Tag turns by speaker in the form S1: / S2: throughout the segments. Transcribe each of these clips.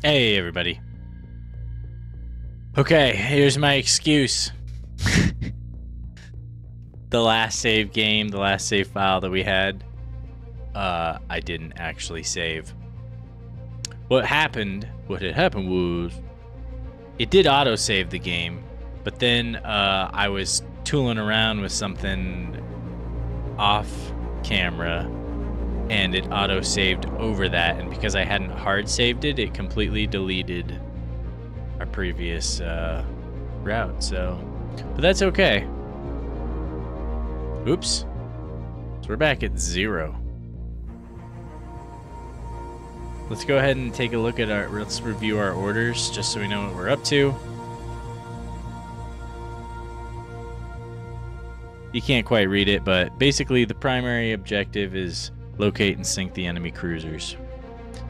S1: Hey, everybody. Okay, here's my excuse. The last save game, the last save file that we had, I didn't actually save. What had happened was, it did auto-save the game, but then I was tooling around with something off camera, and it auto-saved over that, and because I hadn't hard-saved it, it completely deleted our previous route, but that's okay. Oops. So we're back at 0. Let's go ahead and take a look at let's review our orders just so we know what we're up to. You can't quite read it, but basically the primary objective is locate and sink the enemy cruisers.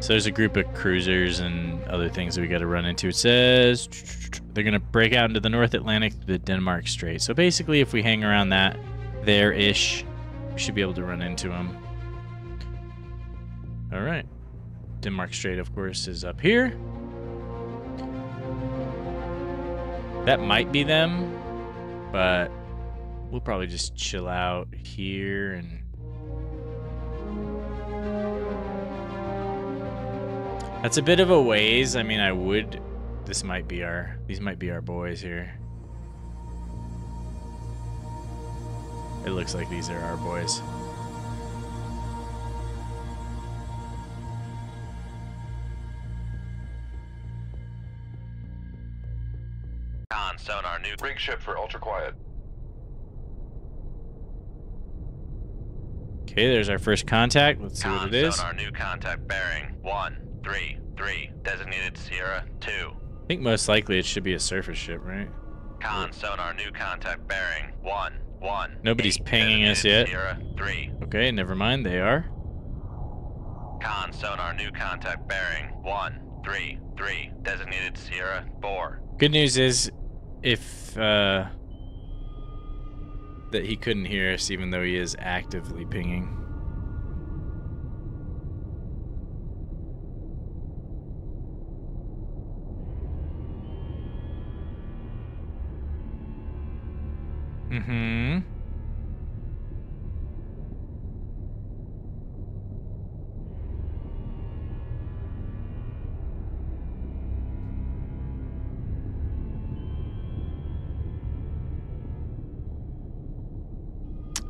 S1: So there's a group of cruisers and other things that we got to run into. It says they're going to break out into the North Atlantic through the Denmark Strait. So basically if we hang around that there-ish, we should be able to run into them. All right. Denmark Strait, of course, is up here. That might be them, but we'll probably just chill out here and that's a bit of a ways. I mean, these might be our boys here. It looks like these are our boys.
S2: On sonar, new rig ship for ultra quiet.
S1: Okay, there's our first contact. Let's see what it is.
S2: Sonar, new contact bearing 133, designated Sierra 2.
S1: I think most likely it should be a surface ship, right?
S2: Sonar, new contact bearing 118.
S1: Nobody's pinging us yet.
S2: Sierra 3.
S1: Okay, never mind. They are.
S2: Sonar, new contact bearing 133, designated Sierra 4.
S1: Good news is, if that he couldn't hear us, even though he is actively pinging.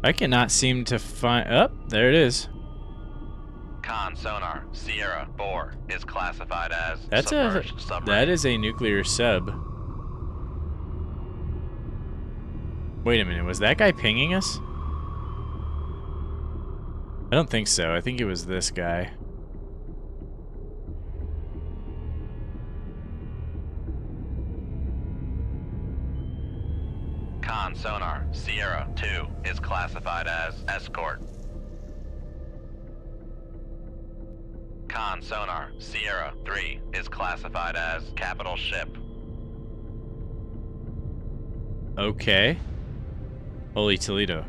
S1: I cannot seem to find... Oh, there it is.
S2: Sonar, Sierra 4 is classified as
S1: submerged submarine. That is a nuclear sub. Wait a minute, was that guy pinging us? I don't think so. I think it was this guy.
S2: Sonar, Sierra 2 is classified as escort. Sonar, Sierra 3 is classified as capital ship.
S1: Okay. Holy Toledo.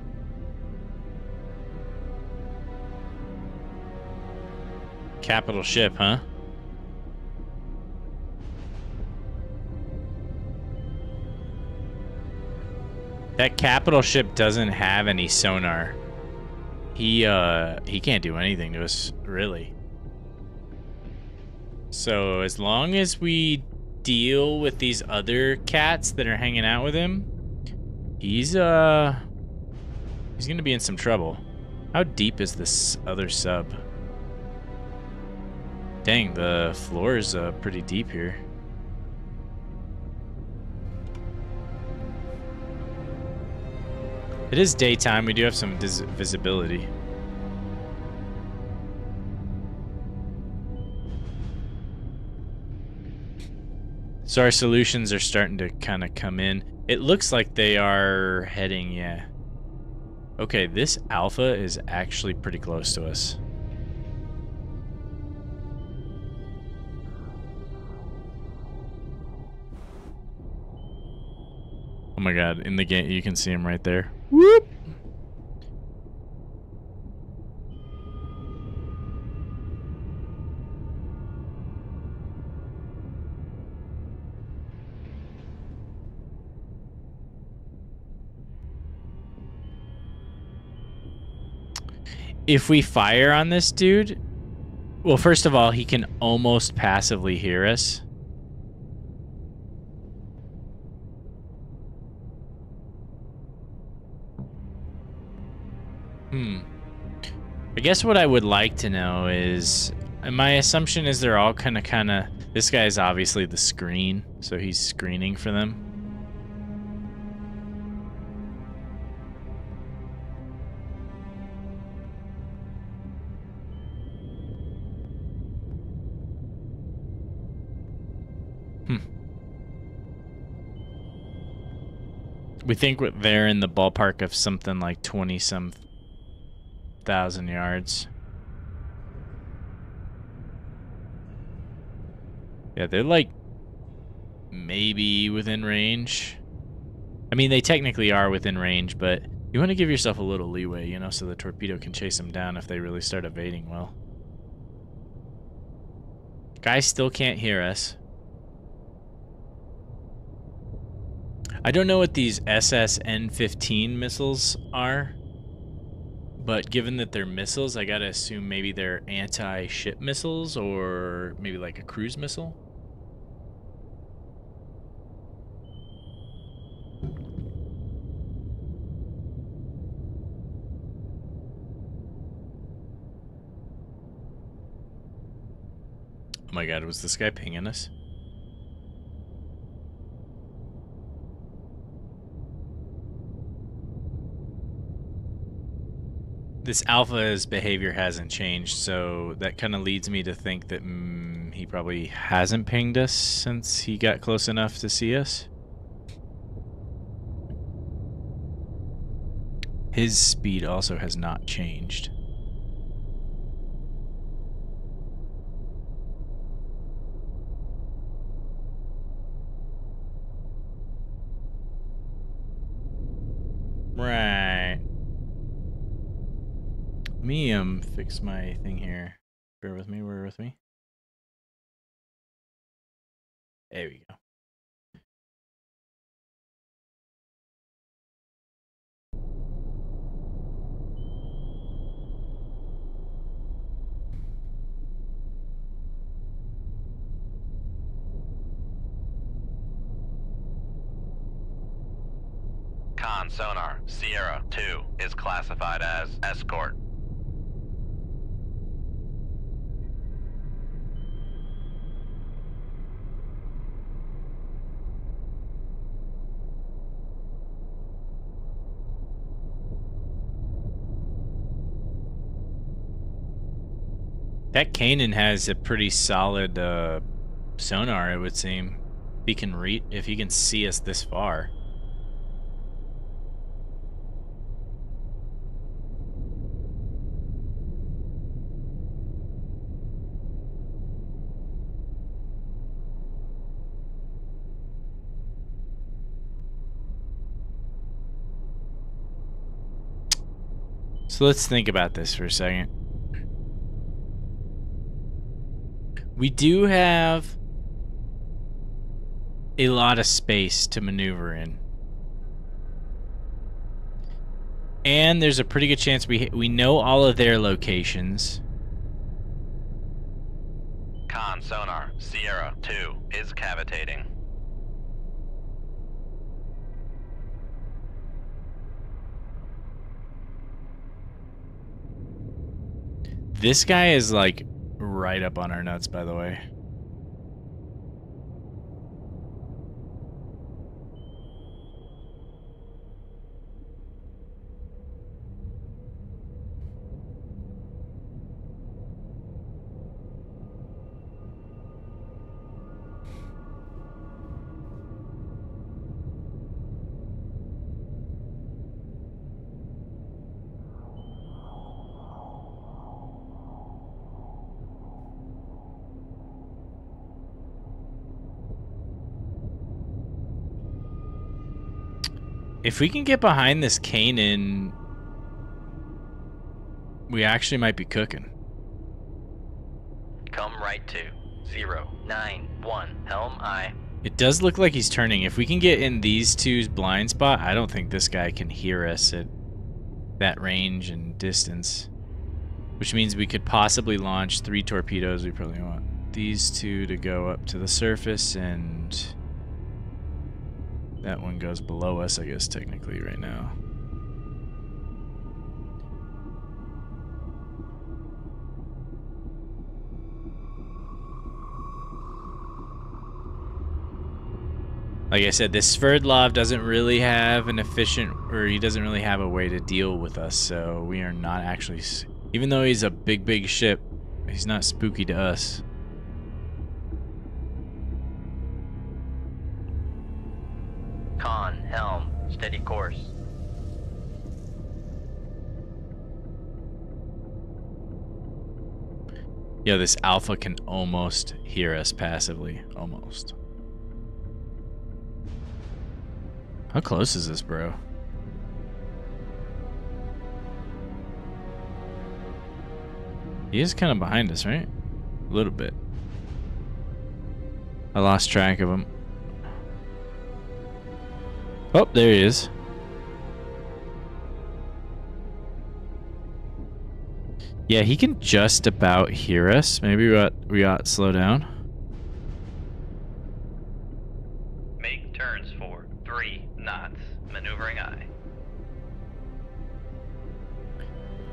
S1: Capital ship, huh? That capital ship doesn't have any sonar. He can't do anything to us, really. So as long as we deal with these other cats that are hanging out with him, he's gonna be in some trouble. How deep is this other sub? Dang, the floor is pretty deep here. It is daytime. We do have some visibility. So our solutions are starting to kind of come in. It looks like they are heading, yeah. Okay, this alpha is actually pretty close to us. Oh my god, in the game, you can see him right there. Whoop! if we fire on this dude, well, first of all, he can almost passively hear us. I guess what I would like to know is, my assumption is they're all kind of. This guy's obviously the screen, so he's screening for them. We think they're in the ballpark of something like 20-some thousand yards. Yeah, they're like maybe within range. I mean, they technically are within range, but you want to give yourself a little leeway, you know, so the torpedo can chase them down if they really start evading well. Guy still can't hear us. I don't know what these SSN-15 missiles are, but given that they're missiles, I gotta assume maybe they're anti-ship missiles or maybe like a cruise missile. Oh my god, was this guy pinging us? This alpha's behavior hasn't changed, so that kind of leads me to think that he probably hasn't pinged us since he got close enough to see us. His speed also has not changed. Right. Let me fix my thing here. Bear with me, bear with me. There we go.
S2: Con sonar, Sierra 2 is classified as escort.
S1: That Kanan has a pretty solid sonar, it would seem. If he can see us this far. So let's think about this for a second. We do have a lot of space to maneuver in. And there's a pretty good chance we know all of their locations.
S2: Con sonar, Sierra 2 is cavitating.
S1: This guy is like right up on our nuts, by the way. If we can get behind this Kanan, we actually might be cooking.
S2: Come right to 091 Helm I.
S1: It does look like he's turning. If we can get in these two's blind spot, I don't think this guy can hear us at that range and distance. which means we could possibly launch 3 torpedoes. We probably want these 2 to go up to the surface, and that one goes below us, I guess, technically right now. Like I said, this Sverdlov doesn't really have an efficient, or he doesn't really have a way to deal with us, so we are not actually, even though he's a big ship, he's not spooky to us.
S2: Con, helm, steady course.
S1: Yo, this Alpha can almost hear us passively. Almost. How close is this, bro? He is kind of behind us, right? A little bit. I lost track of him. Oh, there he is. Yeah, he can just about hear us. Maybe we got to slow down.
S2: Make turns for 3 knots. Maneuvering eye.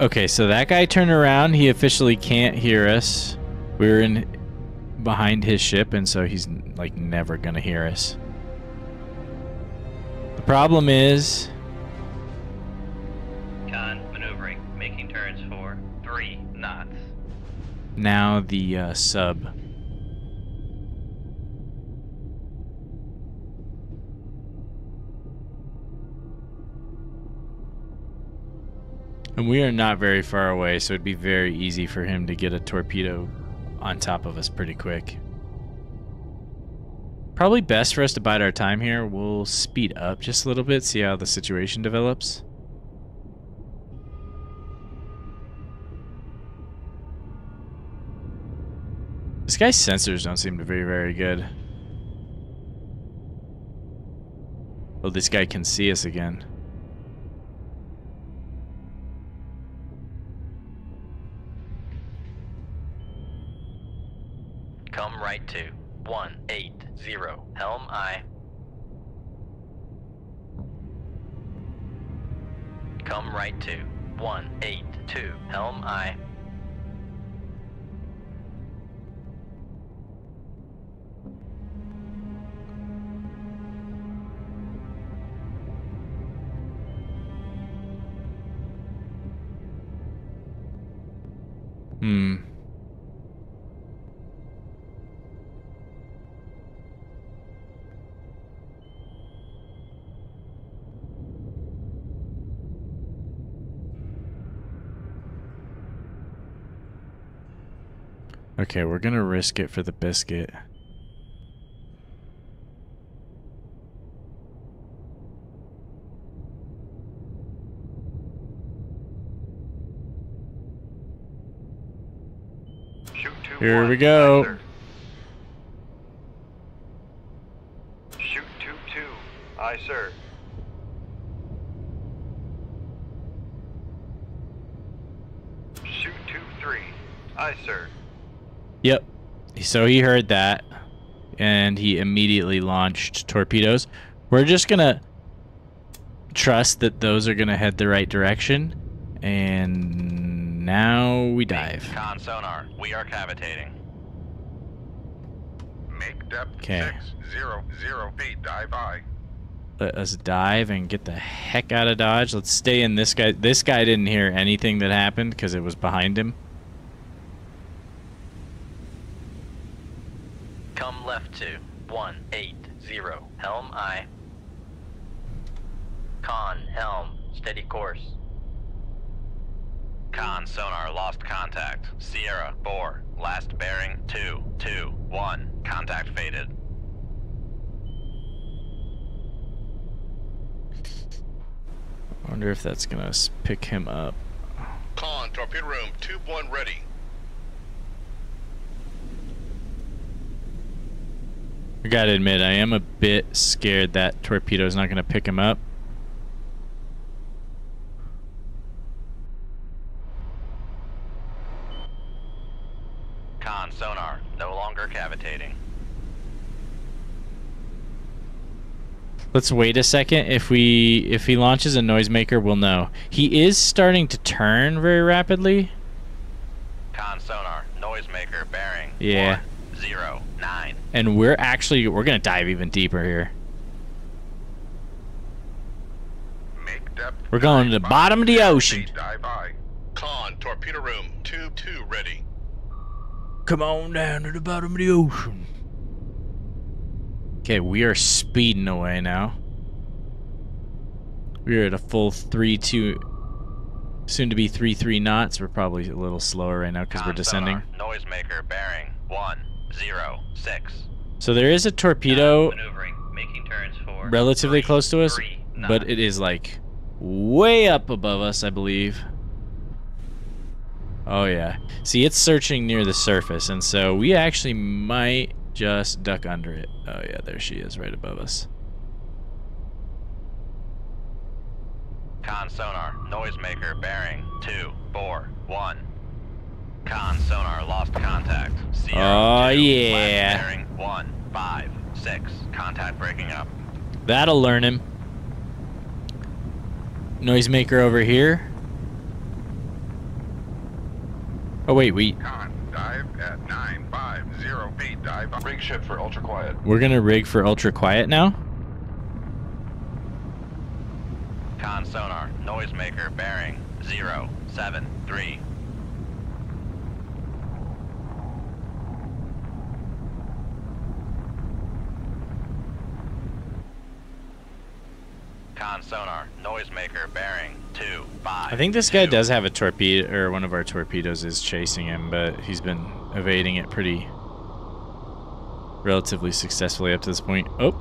S1: Okay, so that guy turned around. He officially can't hear us. We're in behind his ship, and so he's like never gonna hear us. The problem is,
S2: Con, maneuvering, making turns for 3 knots.
S1: now the sub. And we are not very far away, so it'd be very easy for him to get a torpedo on top of us pretty quick. Probably best for us to bide our time here. We'll speed up just a little bit, see how the situation develops. This guy's sensors don't seem to be very good. Oh, this guy can see us again.
S2: Come right to 180. Helm eye. Come right to 182. Helm eye.
S1: Okay, we're gonna risk it for the biscuit. Here we go.
S3: Shoot 2-2. Aye, sir. Shoot 2-3. Aye, sir.
S1: Yep. So he heard that, and he immediately launched torpedoes. We're just gonna trust that those are gonna head the right direction, and now we dive.
S2: Con sonar, we are cavitating.
S3: Make depth
S1: 'Kay.
S3: 600 feet. Dive aye.
S1: Let us dive and get the heck out of Dodge. Let's stay in this guy. This guy didn't hear anything that happened because it was behind him.
S2: Come left to 180. Helm eye. Con, helm, steady course. Con sonar lost contact. Sierra 4, last bearing 221. Contact faded.
S1: I wonder if that's gonna pick him up.
S3: Con, torpedo room, tube 1 ready.
S1: I gotta admit, I am a bit scared that torpedo's not gonna pick him up.
S2: cavitating.
S1: Let's wait a second. If he launches a noisemaker, we'll know. He is starting to turn very rapidly.
S2: Con sonar, noisemaker bearing.
S1: Yeah.
S2: 109.
S1: And we're gonna dive even deeper here.
S3: Make depth.
S1: We're going to the bottom of the ocean.
S3: Dive I. Con, torpedo room, tube 2 ready.
S1: Come on down to the bottom of the ocean. Okay, we are speeding away now. We're at a full 3-2, soon to be 3-3 knots. We're probably a little slower right now because we're descending.
S2: Sonar, noisemaker bearing 106.
S1: So there is a torpedo
S2: Maneuvering, making turns for
S1: relatively close to us,
S2: 3 knots.
S1: but it is like way up above us, I believe. Oh yeah. See, it's searching near the surface, and so we actually might just duck under it. Oh yeah, there she is right above us.
S2: Con sonar, noisemaker bearing 241. Con sonar lost contact. Sierra
S1: Oh
S2: 2,
S1: yeah.
S2: left bearing 156. Contact breaking up.
S1: That'll learn him. Noisemaker over here. Oh wait,
S3: Con, dive at 950 feet. Dive. Rig ship for ultra quiet.
S1: we're gonna rig for ultra quiet now.
S2: Con sonar, noisemaker bearing 073. Con sonar, noisemaker bearing 25.
S1: I think this guy does have a torpedo, or one of our torpedoes is chasing him, but he's been evading it pretty relatively successfully up to this point. Oh.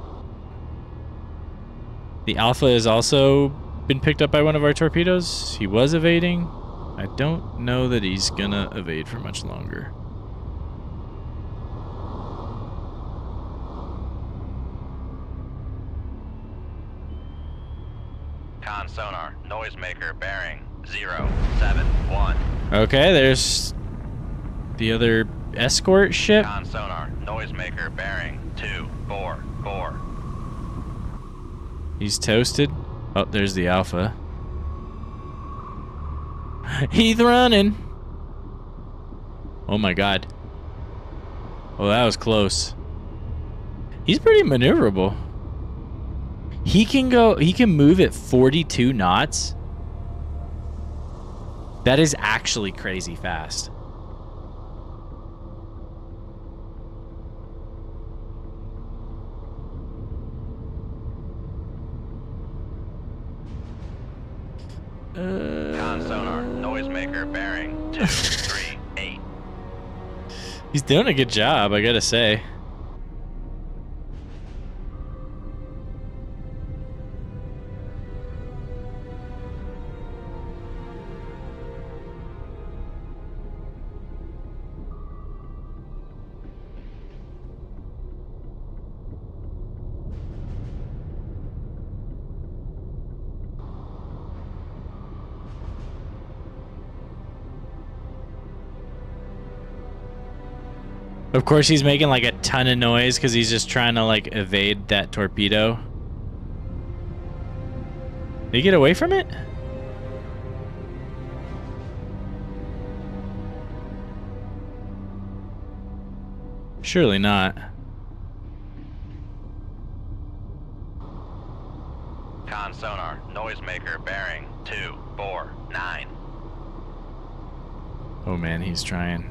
S1: The Alpha has also been picked up by one of our torpedoes. He was evading. I don't know that he's gonna evade for much longer.
S2: Con sonar, noisemaker bearing 071.
S1: Okay, there's the other escort ship.
S2: Con sonar, noisemaker bearing 244.
S1: He's toasted. Oh, there's the Alpha. He's running. Oh my god. Oh, that was close. He's pretty maneuverable. He can move at 42 knots. That is actually crazy fast.
S2: Con sonar, noisemaker bearing 238.
S1: He's doing a good job, I gotta say. Of course, he's making like a ton of noise because he's just trying to like evade that torpedo. Did he get away from it? Surely not.
S2: Con sonar, noisemaker bearing 249.
S1: Oh man, he's trying.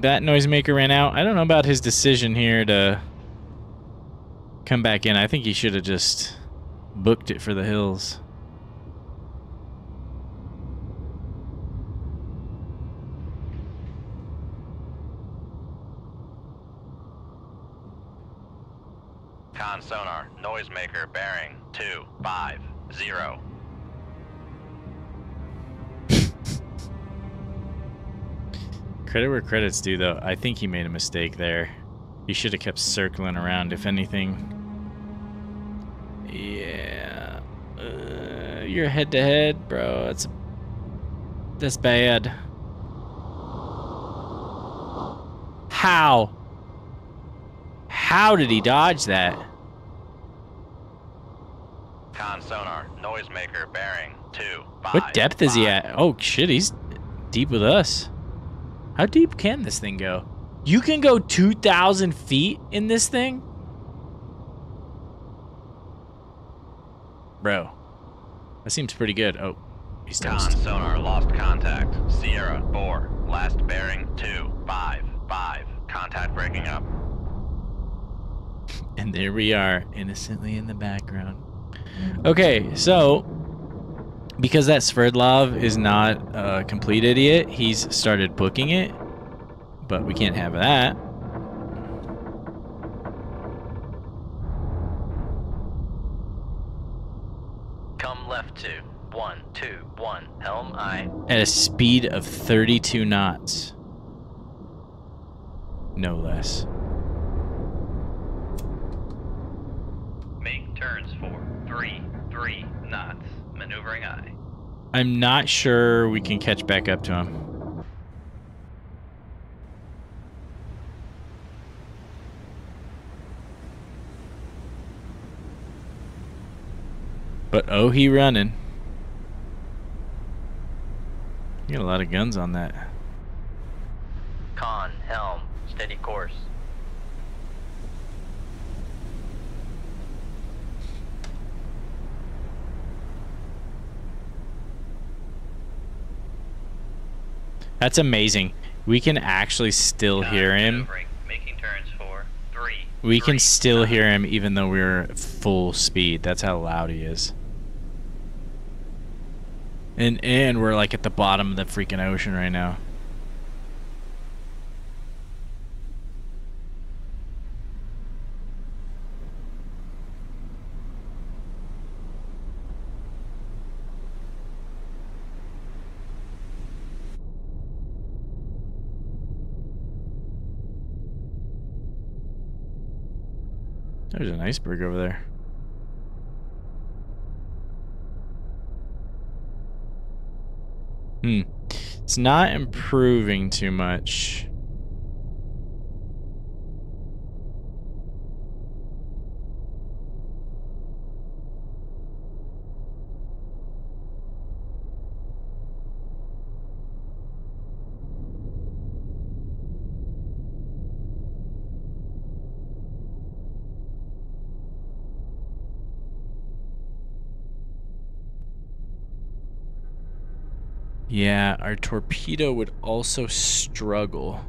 S1: That noisemaker ran out. I don't know about his decision here to come back in. I think he should have just booked it for the hills.
S2: Con sonar, noisemaker bearing 250.
S1: Credit where credit's due, though. I think he made a mistake there. He should have kept circling around, if anything. Yeah. You're head-to-head, bro. That's bad. How? How did he dodge that?
S2: Con sonar, noisemaker, bearing 2, 5.
S1: What depth is he at? Oh, shit, he's deep with us. How deep can this thing go? You can go 2,000 feet in this thing? Bro, that seems pretty good. Oh, he's
S2: Con
S1: toast.
S2: sonar, lost contact. Sierra 4, last bearing 2, 5, 5. Contact breaking up.
S1: And there we are, innocently in the background. Okay, so because that Sverdlov is not a complete idiot, he's started booking it, but we can't have that.
S2: Come left 2, 1, 2, 1. Helm I.
S1: At a speed of 32 knots. No less.
S2: Make turns for 3, 3 knots. Maneuvering I.
S1: I'm not sure we can catch back up to him. But oh, he running. You got a lot of guns on that.
S2: Con, helm, steady course.
S1: That's amazing. We can actually still hear him.
S2: Making turns for 3.
S1: We can still hear him even though we're full speed. That's how loud he is. And we're like at the bottom of the freaking ocean right now. There's an iceberg over there. It's not improving too much. Yeah, our torpedo would also struggle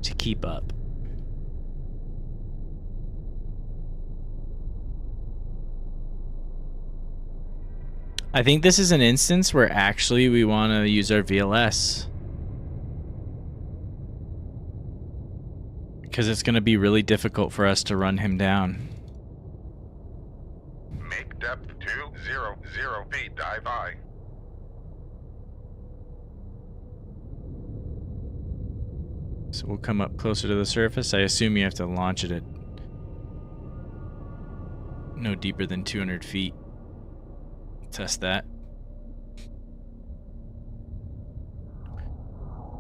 S1: to keep up. I think this is an instance where actually we want to use our VLS. Because it's going to be really difficult for us to run him down.
S3: Make depth 200 feet, dive I.
S1: So we'll come up closer to the surface. I assume you have to launch it at no deeper than 200 feet. Test that.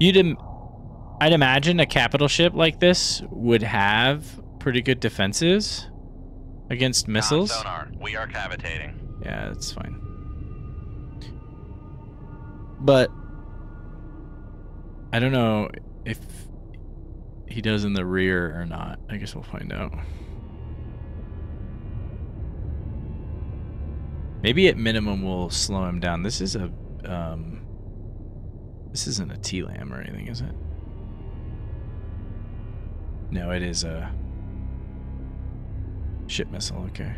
S1: I'd imagine a capital ship like this would have pretty good defenses against missiles.
S2: Sonar, we are cavitating.
S1: Yeah, that's fine. But I don't know if he does in the rear or not. I guess we'll find out. Maybe at minimum we'll slow him down. This is a this isn't a T-LAM or anything, is it? No, it is a ship missile. Okay.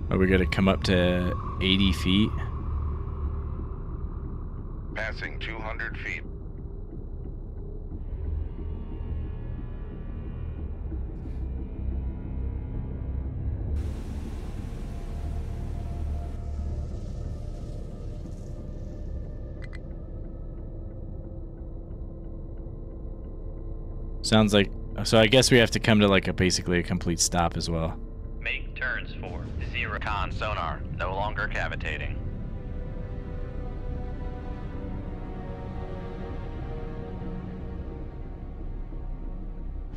S1: Oh, we gotta come up to 80 feet.
S3: Pass Passing 200 feet.
S1: Sounds like... So I guess we have to come to like basically a complete stop as well.
S2: Make turns for 0. Con sonar, no longer cavitating.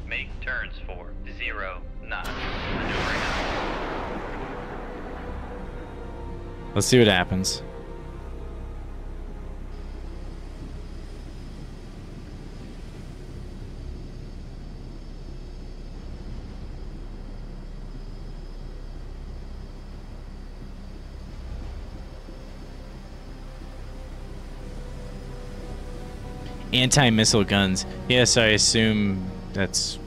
S2: Make turns for 0 knots. Maneuvering out.
S1: Let's see what happens. Anti-missile guns. Yes, I assume that's...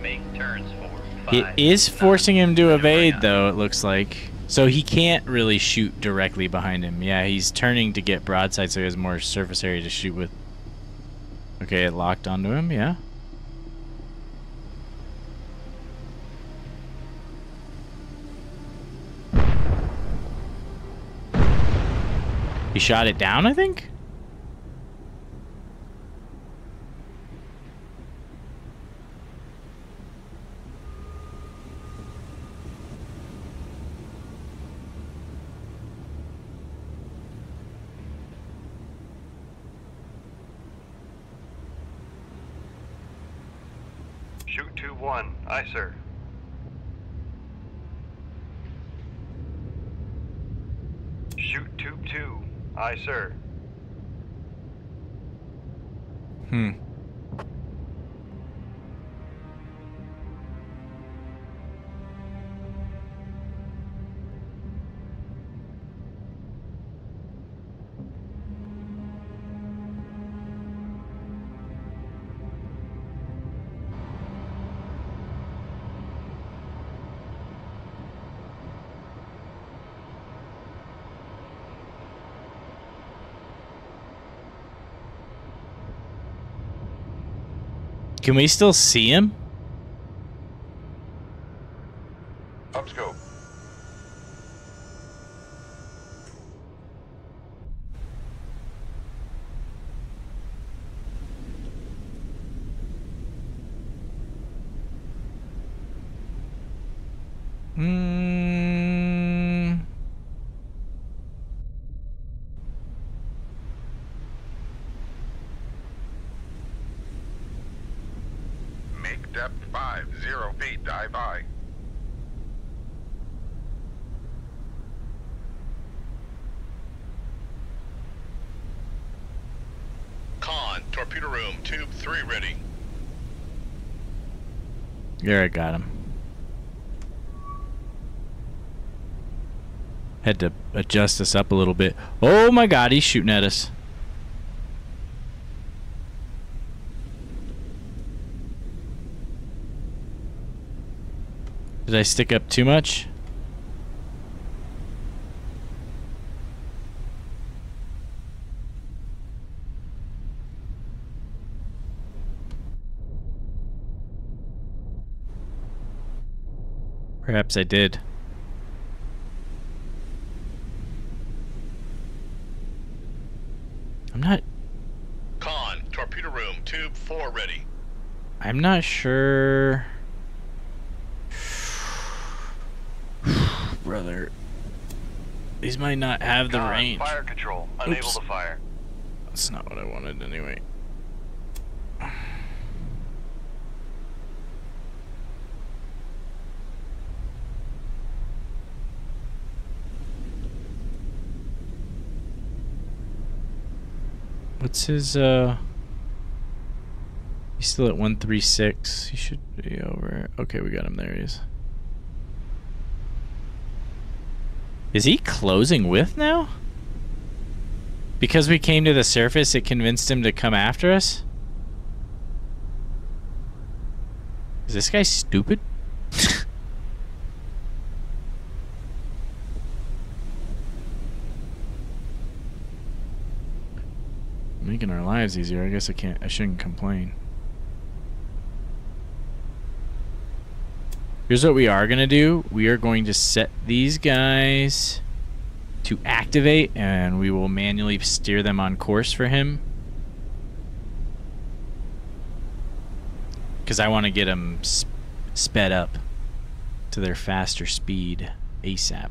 S2: Make turns for 5.
S1: It is forcing him to evade, though, it looks like. So he can't really shoot directly behind him. Yeah, he's turning to get broadside so he has more surface area to shoot with. Okay, it locked onto him, yeah. He shot it down, I think?
S4: Shoot 2-1. Aye, sir. Shoot tube 2. Aye, sir.
S1: Can we still see him?
S3: Upscope. Make depth 50 feet. Dive by.
S5: Con, torpedo room, tube 3 ready.
S1: There, I got him. Had to adjust this up a little bit. Oh my god, he's shooting at us. Did I stick up too much? Perhaps I did. I'm not...
S5: Con, torpedo room, tube 4 ready.
S1: I'm not sure... Brother. These might not have the
S4: Con,
S1: range.
S4: Fire control. Unable
S1: Oops.
S4: to fire.
S1: That's not what I wanted anyway. What's his, he's still at 136. He should be over. Okay, we got him. There he is. Is he closing with now? Because we came to the surface, it convinced him to come after us? Is this guy stupid? making our lives easier. I guess I shouldn't complain. Here's what we are gonna do. We are going to set these guys to activate, and we will manually steer them on course for him. Because I want to get them sped up to their faster speed ASAP.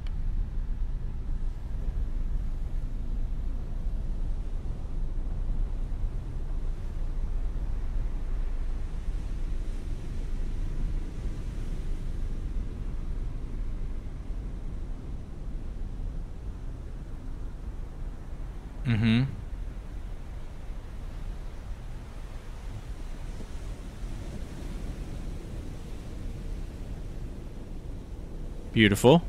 S1: Mm-hmm. Beautiful.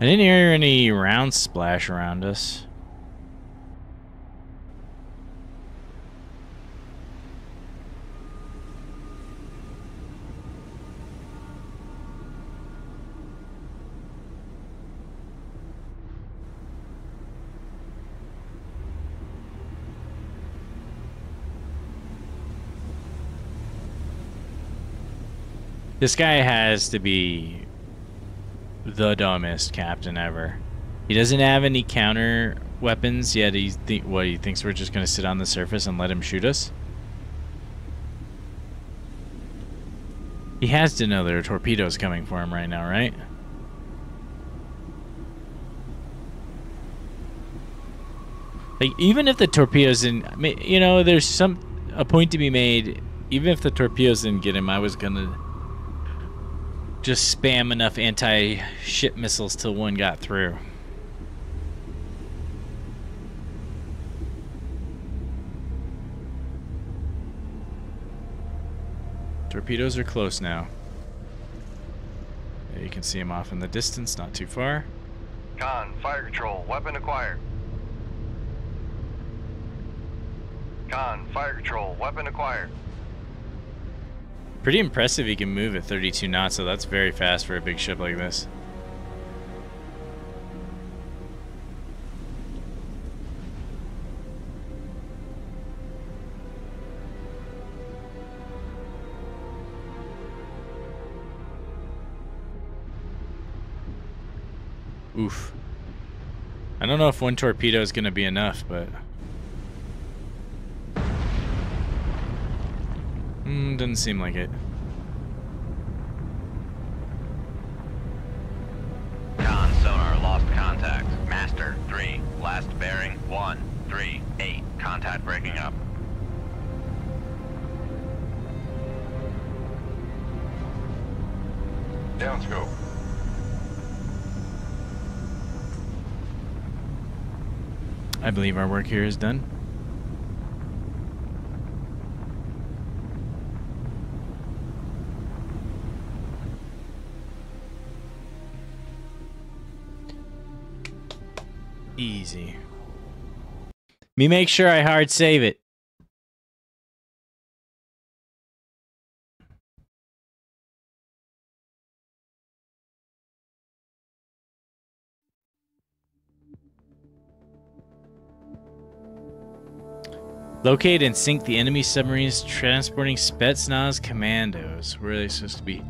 S1: I didn't hear any round splash around us. This guy has to be the dumbest captain ever. He doesn't have any counter weapons yet. He thinks we're just gonna sit on the surface and let him shoot us? He has to know there are torpedoes coming for him right now, right? Like, even if the torpedoes didn't, you know, there's a point to be made. Even if the torpedoes didn't get him, I was gonna just spam enough anti-ship missiles till one got through. Torpedoes are close now. Yeah, you can see them off in the distance, not too far.
S4: Con, fire control, weapon acquired. Con, fire control, weapon acquired.
S1: Pretty impressive he can move at 32 knots, so that's very fast for a big ship like this. Oof. I don't know if one torpedo is going to be enough, but... doesn't seem like it.
S2: Con sonar lost contact. Master 3, last bearing 138. Contact breaking up.
S3: Downscope.
S1: I believe our work here is done. Easy. Me make sure I hard save it. Locate and sink the enemy submarines transporting Spetsnaz commandos. Where are they supposed to be?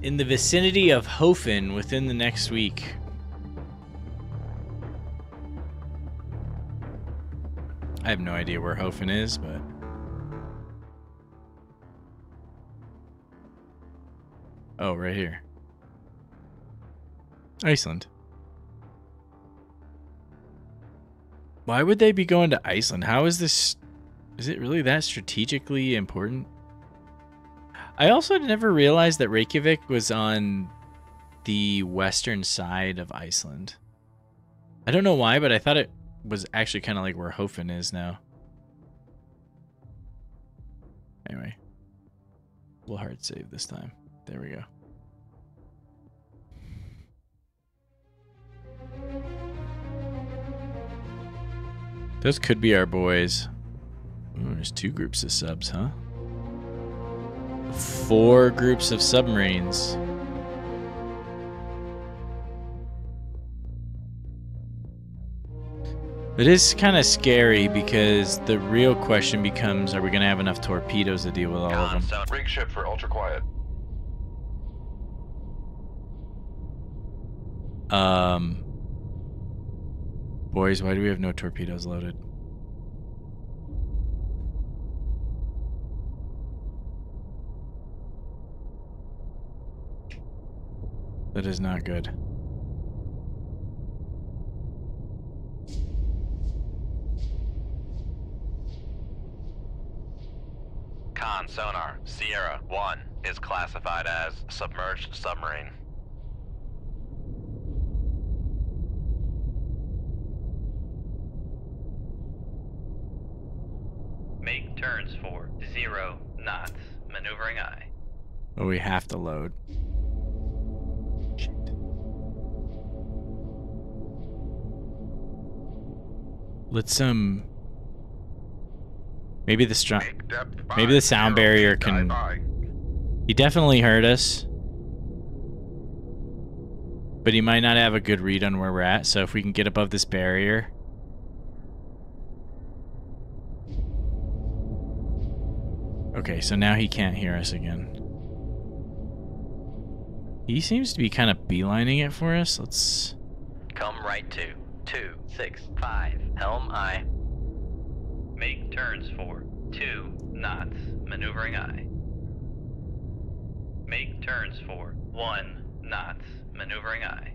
S1: In the vicinity of Hofen within the next week. I have no idea where Hofen is, but... Oh, right here. Iceland. Why would they be going to Iceland? How is this... Is it really that strategically important? I also never realized that Reykjavik was on the western side of Iceland. I don't know why, but I thought it was actually kind of like where Hofen is now. Anyway. We'll hard save this time. There we go. Those could be our boys. Ooh, there's 2 groups of subs, huh? 4 groups of submarines. It is kind of scary because the real question becomes, are we going to have enough torpedoes to deal with all of them?
S3: Rig ship for ultra quiet.
S1: Boys, why do we have no torpedoes loaded? That is not good.
S2: Con sonar, Sierra 1 is classified as submerged submarine. Make turns for 0 knots, maneuvering aye.
S1: Oh, we have to load. Shit. Let's maybe the sound barrier can. He definitely heard us, but he might not have a good read on where we're at. So if we can get above this barrier. Okay, so now he can't hear us again. He seems to be kind of beelining it for us. Let's
S2: come right to 265 helm aye. Make turns for 2 knots, maneuvering aye. Make turns for 1 knots, maneuvering aye.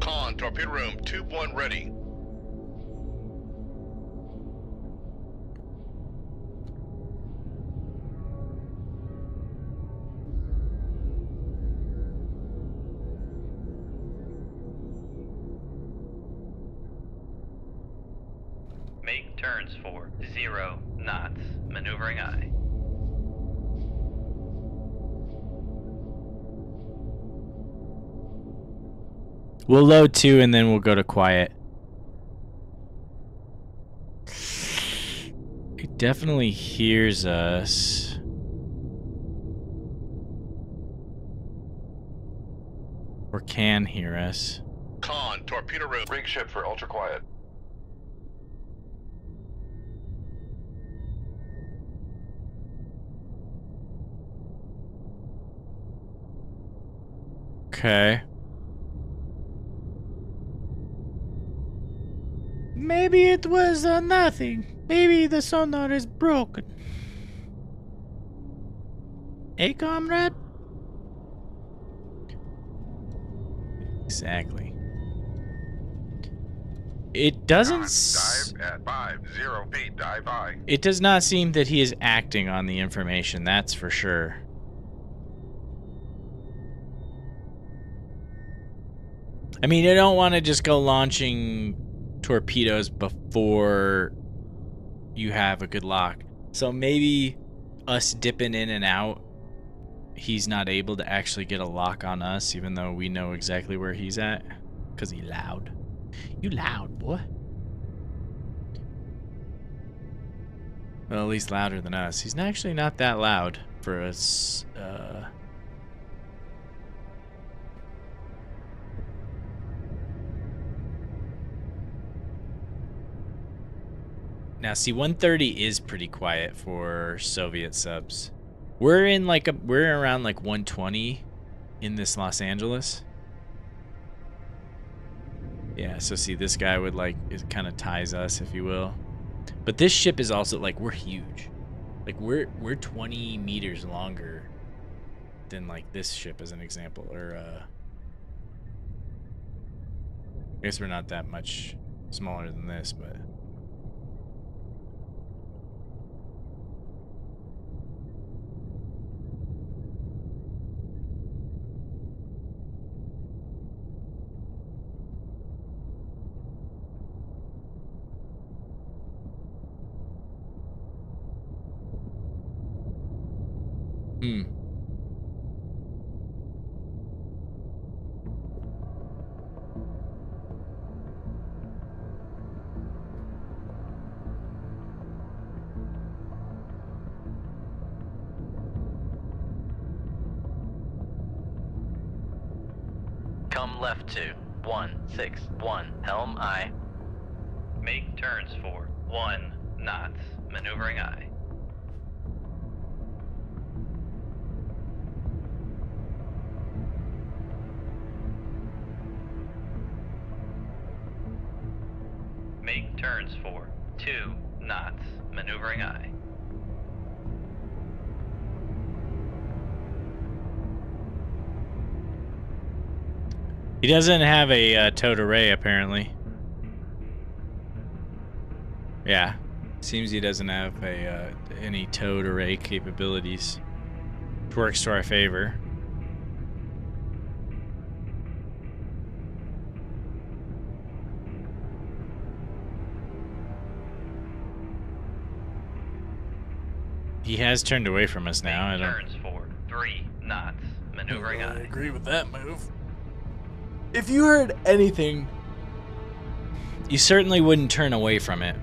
S5: Con, torpedo room, tube 1 ready.
S2: Make turns for 0 knots, maneuvering aye.
S1: We'll load 2 and then we'll go to quiet. It definitely hears us. Or can hear us.
S5: Con, torpedo room.
S3: Rig ship for ultra quiet.
S1: Okay. Maybe it was nothing. Maybe the sonar is broken. Hey, comrade? Exactly. It doesn't.
S3: Dive at 50 feet. Dive aye.
S1: It does not seem that he is acting on the information. That's for sure. I mean, I don't want to just go launching torpedoes before you have a good lock. So maybe us dipping in and out, he's not able to actually get a lock on us, even though we know exactly where he's at. Because he loud. You loud, boy. Well, at least louder than us. He's actually not that loud for us. Now, see, 130 is pretty quiet for Soviet subs. We're around like 120 in this Los Angeles. Yeah, so see, this guy would like, it kind of ties us, if you will. But this ship is also like, we're huge. Like we're 20 meters longer than like this ship as an example, or I guess we're not that much smaller than this, but.
S6: Come left to 161, helm I.
S2: Make turns for 1 knots, maneuvering I. Make turns for 2 knots, maneuvering I.
S1: He doesn't have a towed array, apparently. Yeah, seems he doesn't have a any towed array capabilities. Which works to our favor. He has turned away from us now.
S2: Make turns for 3 knots, maneuvering I.
S1: agree with that move. If you heard anything, you certainly wouldn't turn away from it.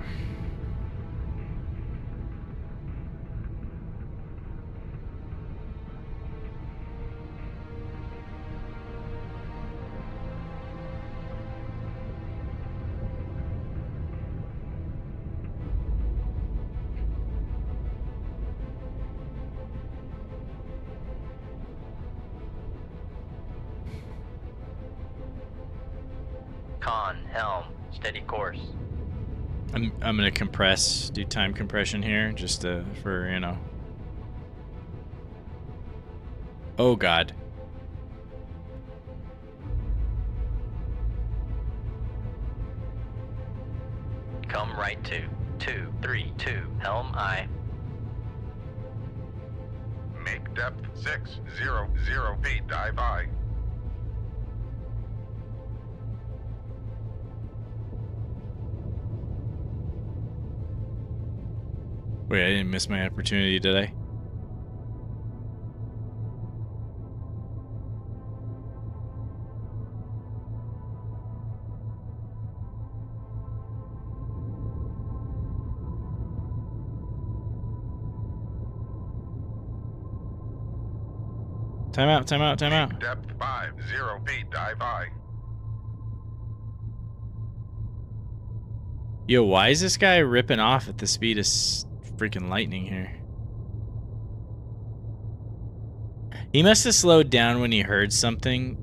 S6: Con, helm, steady course.
S1: I'm gonna compress, do time compression here, just for, you know. Oh God.
S6: Come right to 232, helm I.
S3: Make depth 600 feet, dive I.
S1: Wait, I didn't miss my opportunity, did I? Time out, time out, time out.
S3: Depth 50 feet, dive I.
S1: Yo, why is this guy ripping off at the speed of freaking lightning here? He must have slowed down when he heard something,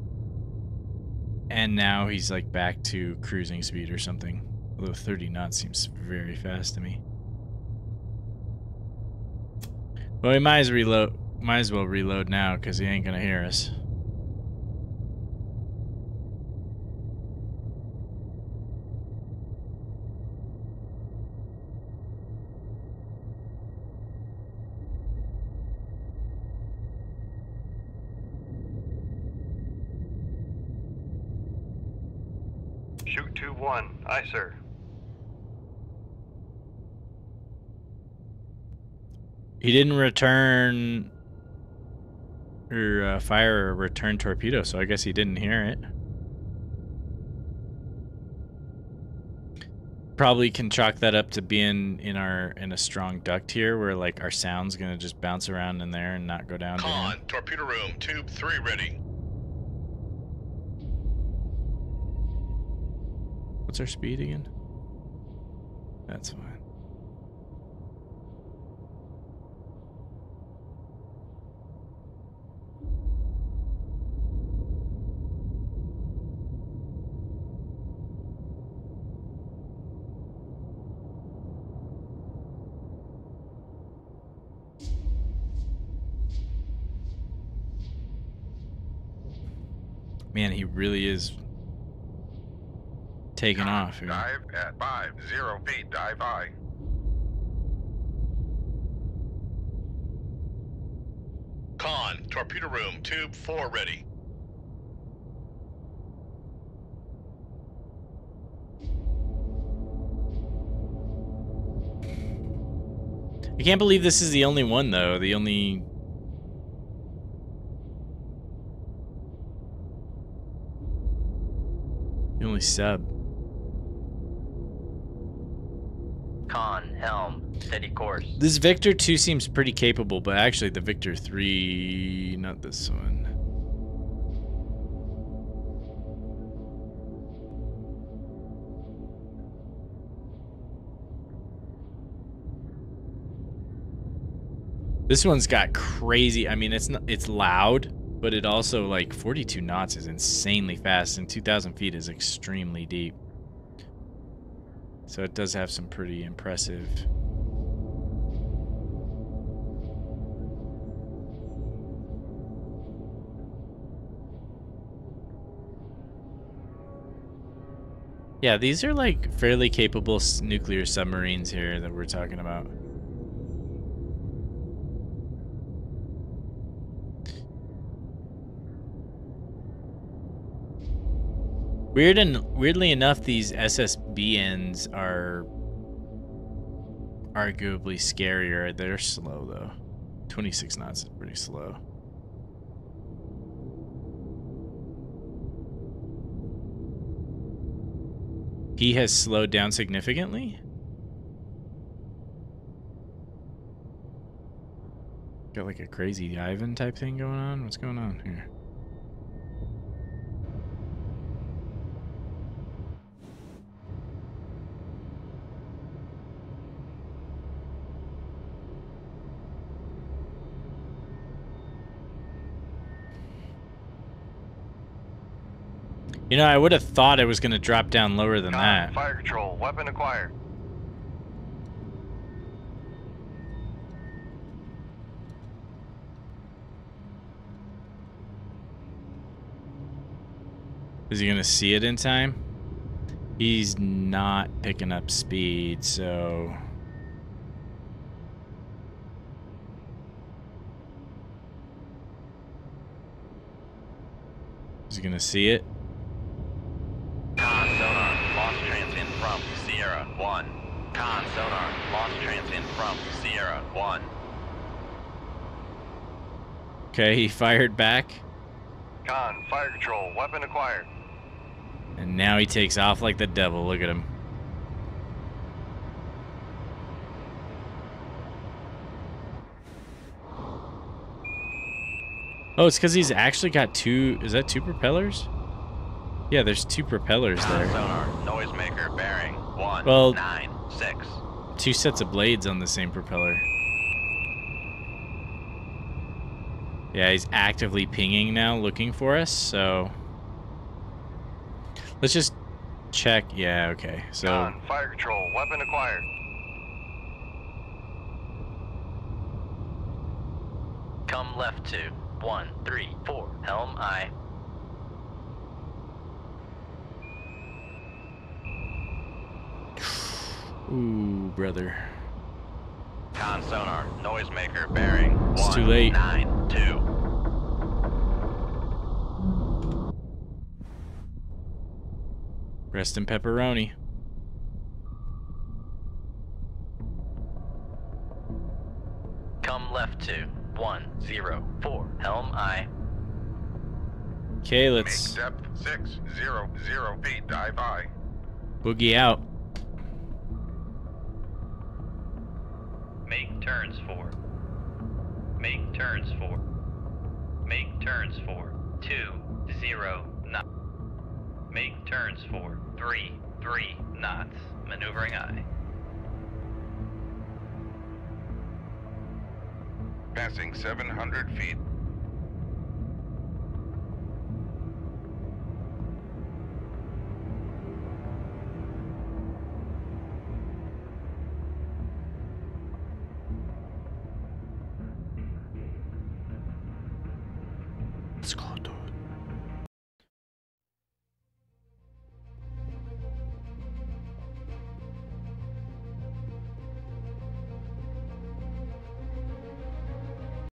S1: and now he's like back to cruising speed or something. Although 30 knots seems very fast to me. Well, he might as well reload now because he ain't gonna hear us.
S4: Shoot 2-1. Aye, sir.
S1: He didn't return or fire a return torpedo, so I guess he didn't hear it. Probably can chalk that up to being in a strong duct here, where like our sound's gonna just bounce around in there and not go down to him.
S5: Con, torpedo room, tube 3 ready.
S1: What's our speed again? That's fine. Man, he really is taking off here.
S3: Dive at 50 feet, dive I.
S5: Con, torpedo room, tube 4 ready.
S1: I can't believe this is the only one, though. The only sub.
S6: Con, helm, steady course.
S1: This Victor 2 seems pretty capable, but actually the Victor 3, not this one. This one's got crazy. I mean, it's loud, but it also, like, 42 knots is insanely fast, and 2,000 feet is extremely deep. So it does have some pretty impressive. Yeah, these are like fairly capable nuclear submarines here that we're talking about. Weirdly enough, these SSBNs are arguably scarier. They're slow though. 26 knots is pretty slow. He has slowed down significantly? Got like a crazy Ivan type thing going on? What's going on here? You know, I would have thought it was going to drop down lower than that.
S4: Fire control, weapon acquired.
S1: Is he going to see it in time? He's not picking up speed, so... Is he going to see it?
S2: Con sonar, lost transient from Sierra 1. Con sonar, lost transient from Sierra 1.
S1: Okay, he fired back.
S4: Con, fire control, weapon acquired.
S1: And now he takes off like the devil. Look at him. Oh, it's because he's actually got two... Is that two propellers? Yeah, there's two propellers there.
S2: Sonar, noisemaker bearing 196.
S1: Two sets of blades on the same propeller. Yeah, he's actively pinging now, looking for us, so... Let's just check. Yeah, okay. So...
S4: Con, fire control, weapon acquired.
S6: Come left to 134, helm I.
S1: Ooh, brother.
S2: Con sonar, noisemaker bearing
S1: It's too late.
S2: 192.
S1: Rest in pepperoni.
S6: Come left to 104, helm I.
S1: Okay,
S3: Make
S1: let's
S3: depth 600 feet, dive I.
S1: boogie out.
S6: Make turns for. Make turns for. Make turns for 209. Make turns for 33 knots. Maneuvering I.
S3: Passing 700 feet.